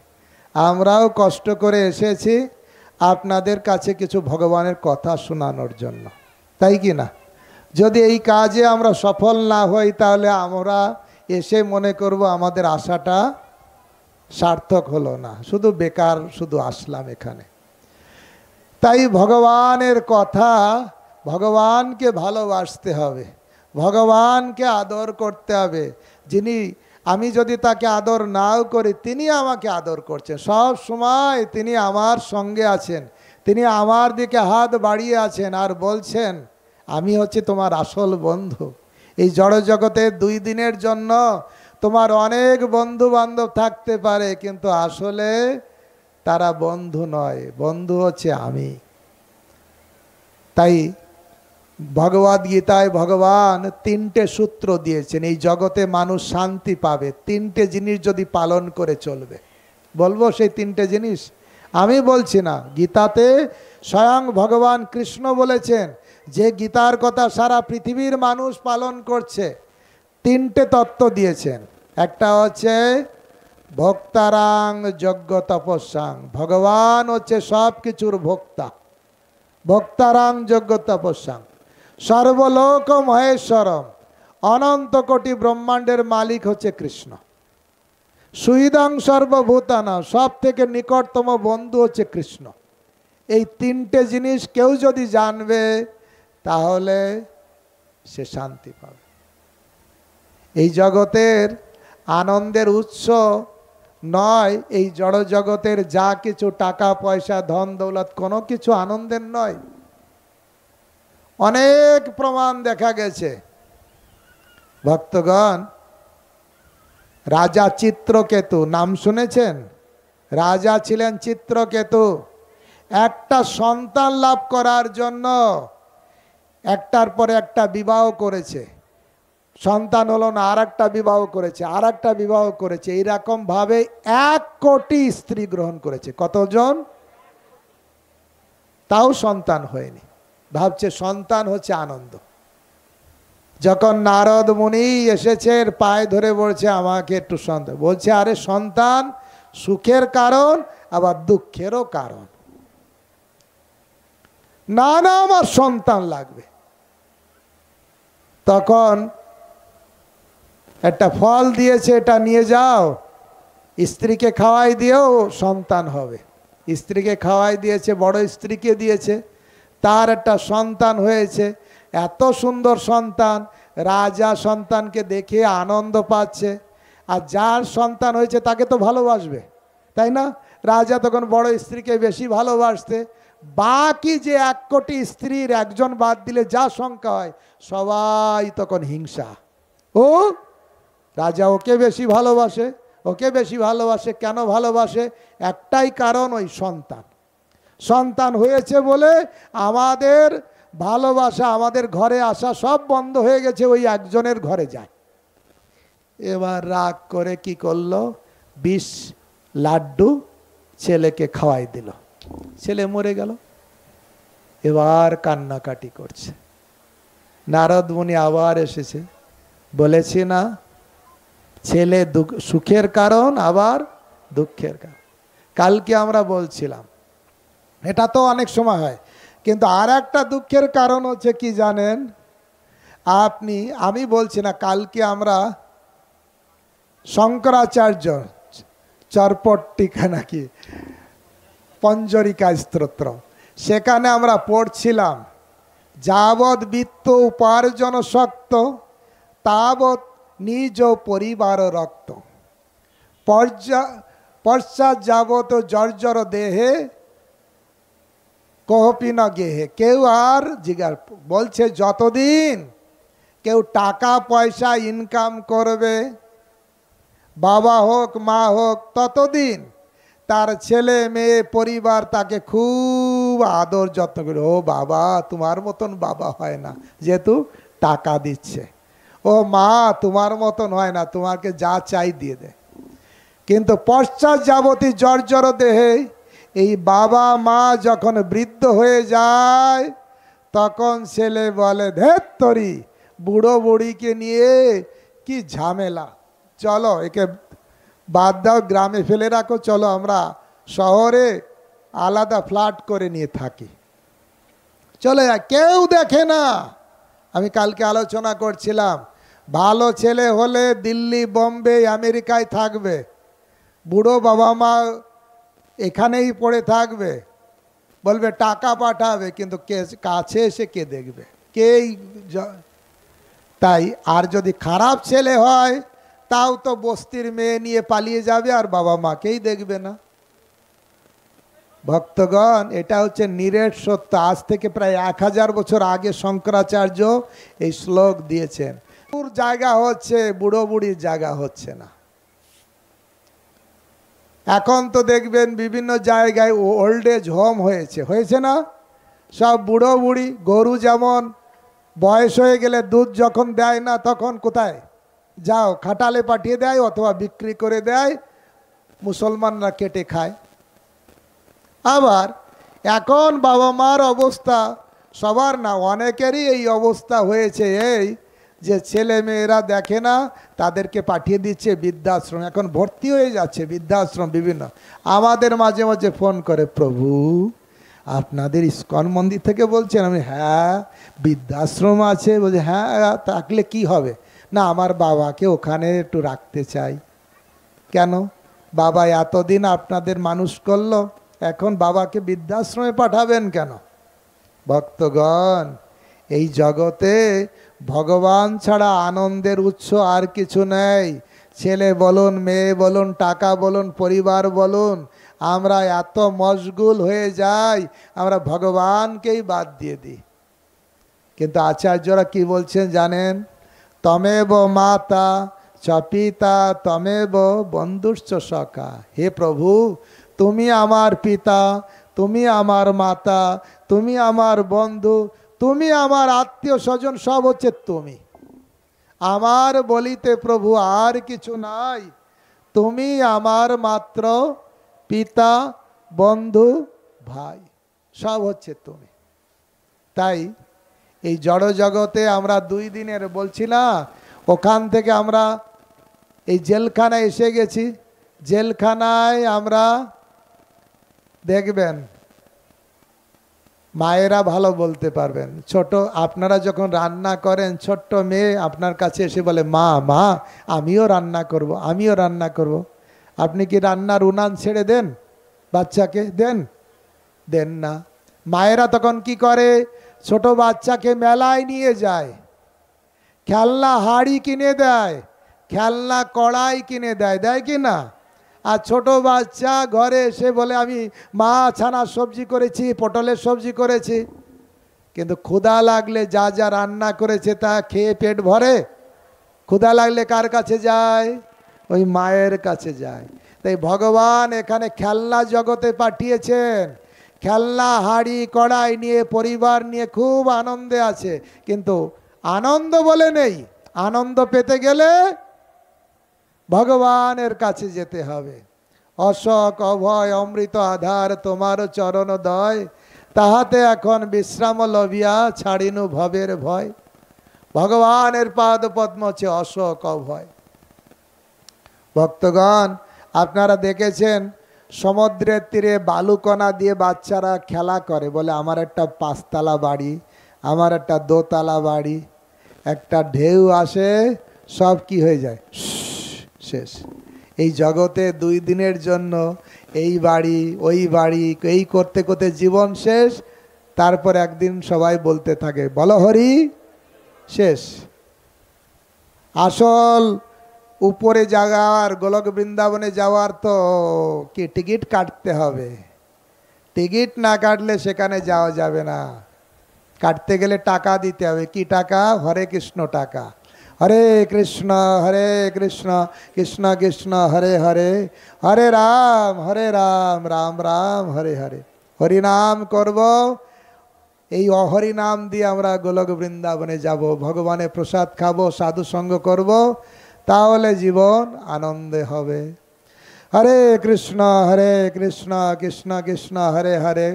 আমরাও কষ্ট করে এসেছি আপনাদের কাছে কিছু ভগবানের কথা শোনানোর জন্য, তাই কি না? যদি এই কাজে আমরা সফল না হই তাহলে আমরা এসে মনে করব আমাদের আশাটা সার্থক হলো না, শুধু বেকার, শুধু আসলাম এখানে। তাই ভগবানের কথা, ভগবানকে ভালোবাসতে হবে, ভগবানকে আদর করতে হবে। যিনি, আমি যদি তাকে আদর নাও করি, তিনি আমাকে আদর করছেন সব সময়, তিনি আমার সঙ্গে আছেন, তিনি আমার দিকে হাত বাড়িয়ে আছেন আর বলছেন আমি হচ্ছে তোমার আসল বন্ধু। এই জড় জগতে 2 দিনের জন্য তোমার অনেক বন্ধু বান্ধব থাকতে পারে, কিন্তু আসলে তারা বন্ধু নয়, বন্ধু হচ্ছে আমি। তাই ভগবদ গীতায় ভগবান 3টে সূত্র দিয়েছেন, এই জগতে মানুষ শান্তি পাবে 3টে জিনিস যদি পালন করে চলবে। বলবো সেই 3টে জিনিস? আমি বলছি না, গীতাতে স্বয়ং ভগবান কৃষ্ণ বলেছেন, যে গীতার কথা সারা পৃথিবীর মানুষ পালন করছে। 3টে তত্ত্ব দিয়েছেন। একটা হচ্ছে ভোক্তারাং যজ্ঞ তপস্যাং, ভগবান হচ্ছে সব কিছুর ভোক্তা, ভোক্তারাং যজ্ঞ তপস্যাং। সর্বলোক মহেশ্বরম, অনন্ত কোটি ব্রহ্মাণ্ডের মালিক হচ্ছে কৃষ্ণ। সুহৃদং সর্বভূতানাং, সব থেকে নিকটতম বন্ধু হচ্ছে কৃষ্ণ। এই 3টে জিনিস কেউ যদি জানবে তাহলে সে শান্তি পাবে। এই জগতের আনন্দের উৎস নয়, এই জড় জগতের যা কিছু টাকা পয়সা ধন দৌলত, কোনো কিছু আনন্দের নয়। অনেক প্রমাণ দেখা গেছে। ভক্তগণ, রাজা চিত্রকেতু নাম শুনেছেন? রাজা ছিলেন চিত্রকেতু। একটা সন্তান লাভ করার জন্য একটার পরে একটা বিবাহ করেছে, সন্তান হলো না, আর একটা বিবাহ করেছে, আর একটা বিবাহ করেছে, এইরকম ভাবে 1 কোটি স্ত্রী গ্রহণ করেছে। কতজন? তাও সন্তান হয়নি। ভাবছে সন্তান হচ্ছে আনন্দ। যখন নারদ মুনি এসেছে, পায়ে ধরে বলছে আমাকে একটু সন্তান, বলছে আরে সন্তান সুখের কারণ আবার দুঃখেরও কারণ। না না, আমার সন্তান লাগবে। তখন একটা ফল দিয়েছে, এটা নিয়ে যাও, স্ত্রীকে খাওয়াই দিও, সন্তান হবে। স্ত্রীকে খাওয়াই দিয়েছে, বড় স্ত্রীকে দিয়েছে, তার একটা সন্তান হয়েছে। এত সুন্দর সন্তান, রাজা সন্তানকে দেখে আনন্দ পাচ্ছে, আর যার সন্তান হয়েছে তাকে তো ভালোবাসবে, তাই না? রাজা তখন বড় স্ত্রীকে বেশি ভালোবাসতে, বাকি যে 1 কোটি স্ত্রীর একজন বাদ দিলে যা সংখ্যা হয়, সবাই তখন হিংসা। ও রাজা ওকে বেশি ভালোবাসে, ওকে বেশি ভালোবাসে। কেন ভালোবাসে? একটাই কারণ, ওই সন্তান। সন্তান হয়েছে বলে আমাদের ভালোবাসা, আমাদের ঘরে আসা সব বন্ধ হয়ে গেছে, ওই একজনের ঘরে যায়। এবার রাগ করে কি করলো, 20 লাড্ডু ছেলেকে খাওয়াই দিল, ছেলে মরে গেল। এবার কান্নাকাটি করছে। নারদ মুনি আবার এসেছে, বলেছি না ছেলে সুখের কারণ আবার দুঃখের কারণ। কালকে আমরা বলছিলাম, এটা তো অনেক সময় হয়, কিন্তু আর একটা দুঃখের কারণ হচ্ছে কি জানেন আপনি? আমি বলছি না, কালকে আমরা শঙ্করাচার্য চরপট্টিকা নাকি পঞ্জরিকা স্তোত্র, সেখানে আমরা পড়ছিলাম, যাবৎ বিত্ত উপার্জন শক্ত তাবৎ নিজ পরিবার রক্ত, পশ্চাৎ যাবত জর্জর দেহে কহপি না গেহে। কেউ আর জিজ্ঞাসা বলছে, যতদিন কেউ টাকা পয়সা ইনকাম করবে, বাবা হোক মা হোক ততদিন তার ছেলে মেয়ে পরিবার তাকে খুব আদর যত্ন করে, ও বাবা তোমার মতন বাবা হয় না, যেহেতু টাকা দিচ্ছে। ও মা তোমার মতন হয় না, তোমাকে যা চাই দিয়ে দে। কিন্তু পশ্চাৎ যাবতী জর্জর দেহে এই বাবা মা যখন বৃদ্ধ হয়ে যায়, তখন ছেলে বলে, ধ্যাৎ তরি, বুড়ো বুড়িকে নিয়ে কি ঝামেলা, চলো একে বাদ দাও, গ্রামে ফেলে রাখো, চলো আমরা শহরে আলাদা ফ্ল্যাট করে নিয়ে থাকি। চলে যায়, কেউ দেখে না। আমি কালকে আলোচনা করছিলাম, ভালো ছেলে হলে দিল্লি, বোম্বে, আমেরিকায় থাকবে, বুড়ো বাবা মা এখানেই পড়ে থাকবে, বলবে টাকা পাঠাবে, কিন্তু কে কাছে এসে কে দেখবে, কেই। তাই আর যদি খারাপ ছেলে হয়, তাও তো বস্তির মেয়ে নিয়ে পালিয়ে যাবে আর বাবা মাকেই দেখবে না। ভক্তগণ, এটা হচ্ছে নিরেট সত্য। আজ থেকে প্রায় 1000 বছর আগে শঙ্করাচার্য এই শ্লোক দিয়েছেন। জায়গা হচ্ছে, বুড়ো বুড়ির জায়গা হচ্ছে না। এখন তো দেখবেন বিভিন্ন জায়গায় ওল্ড এজ হোম হয়েছে না, সব বুড়ো বুড়ি। গরু যেমন বয়স হয়ে গেলে দুধ যখন দেয় না, তখন কোথায় যাও, খাটালে পাঠিয়ে দেয় অথবা বিক্রি করে দেয়, মুসলমানরা কেটে খায়। আবার এখন বাবা মার অবস্থা সবার না, অনেকেরই এই অবস্থা হয়েছে, এই যে ছেলে মেয়েরা দেখে না, তাদেরকে পাঠিয়ে দিচ্ছে বৃদ্ধাশ্রম। এখন ভর্তি হয়ে যাচ্ছে বৃদ্ধাশ্রম বিভিন্ন। আমাদের মাঝে মাঝে ফোন করে, প্রভু আপনাদের ইস্কন মন্দির থেকে বলছেন? আমি, হ্যাঁ বৃদ্ধাশ্রম আছে। বলছে, হ্যাঁ থাকলে কি হবে? না, আমার বাবাকে ওখানে একটু রাখতে চাই। কেন? বাবা এতদিন আপনাদের মানুষ করলো, এখন বাবাকে বৃদ্ধাশ্রমে পাঠাবেন কেন? ভক্তগণ, এই জগতে ভগবান ছাড়া আনন্দের উৎস আর কিছু নেই। ছেলে বলুন, মেয়ে বলুন, টাকা বলুন, পরিবার বলুন, আমরা এত মশগুল হয়ে যাই, আমরা ভগবানকেই বাদ দিয়ে দিই। কিন্তু আচার্যরা কি বলছেন জানেন? তমেব মাতা চ পিতা তমেব বন্ধুশ্চ সখা। হে প্রভু, তুমি আমার পিতা, তুমি আমার মাতা, তুমি আমার বন্ধু, তুমি আমার আত্মীয় স্বজন, সব হচ্ছে তুমি। আমার বলিতে প্রভু আর কিছু নাই, তুমি আমার মাত্র পিতা, বন্ধু, ভাই, সব হচ্ছে তুমি। তাই এই জড় জগতে আমরা 2 দিনের বলছি না, ওখান থেকে আমরা এই জেলখানায় এসে গেছি। জেলখানায় আমরা দেখবেন, মায়েরা ভালো বলতে পারবেন, ছোট আপনারা যখন রান্না করেন, ছোট্ট মেয়ে আপনার কাছে এসে বলে, মা মা আমিও রান্না করব, আমিও রান্না করব। আপনি কি রান্নার উনান ছেড়ে দেন? বাচ্চাকে দেন? দেন না। মায়েরা তখন কি করে? ছোট বাচ্চাকে মেলায় নিয়ে যায়, খেলনা হাড়ি কিনে দেয়, খেলনা কড়াই কিনে দেয়, দেয় কি না? আর ছোট বাচ্চা ঘরে এসে বলে, আমি মা ছানার সবজি করেছি, পটলের সবজি করেছি। কিন্তু ক্ষুধা লাগলে যা যা রান্না করেছে তা খেয়ে পেট ভরে? ক্ষুধা লাগলে কার কাছে যায়? ওই মায়ের কাছে যায়। তাই ভগবান এখানে খেলনা জগতে পাঠিয়েছেন, খেলনা হাড়ি কড়াই নিয়ে পরিবার নিয়ে খুব আনন্দে আছে। কিন্তু আনন্দ বলে নেই, আনন্দ পেতে গেলে ভগবানের কাছে যেতে হবে। অশোক অভয় অমৃত আধার তোমার চরণ দয়, তাহাতে এখন বিশ্রাম লভিয়া ছাড়িনু ভবের ভয়। ভগবানের পাদ পদ্ম হচ্ছে অশোক অভয়। ভক্তগণ, আপনারা দেখেছেন সমুদ্রের তীরে বালুকণা দিয়ে বাচ্চারা খেলা করে, বলে আমার একটা 5 তলা বাড়ি, আমার একটা 2 তলা বাড়ি। একটা ঢেউ আসে, সব কি হয়ে যায়, শেষ। এই জগতে 2 দিনের জন্য এই বাড়ি ওই বাড়ি, এই করতে করতে জীবন শেষ। তারপর একদিন সবাই বলতে থাকে, বলো হরি, শেষ। আসল উপরে যাওয়ার, গোলক বৃন্দাবনে যাওয়ার তো কি টিকিট কাটতে হবে। টিকিট না কাটলে সেখানে যাওয়া যাবে না। কাটতে গেলে টাকা দিতে হবে। কি টাকা? হরে কৃষ্ণ টাকা। হরে কৃষ্ণ কৃষ্ণ কৃষ্ণ হরে হরে, হরে রাম রাম রাম হরে হরে। হরিনাম করব, এই অহরি নাম দিয়ে আমরা গোলক বৃন্দাবনে যাব, ভগবানের প্রসাদ খাবো, সাধু সঙ্গ করব, তাহলে জীবন আনন্দে হবে। হরে কৃষ্ণ কৃষ্ণ কৃষ্ণ হরে হরে,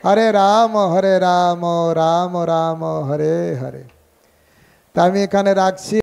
হরে রাম রাম রাম হরে হরে। তা আমি এখানে রাখছি।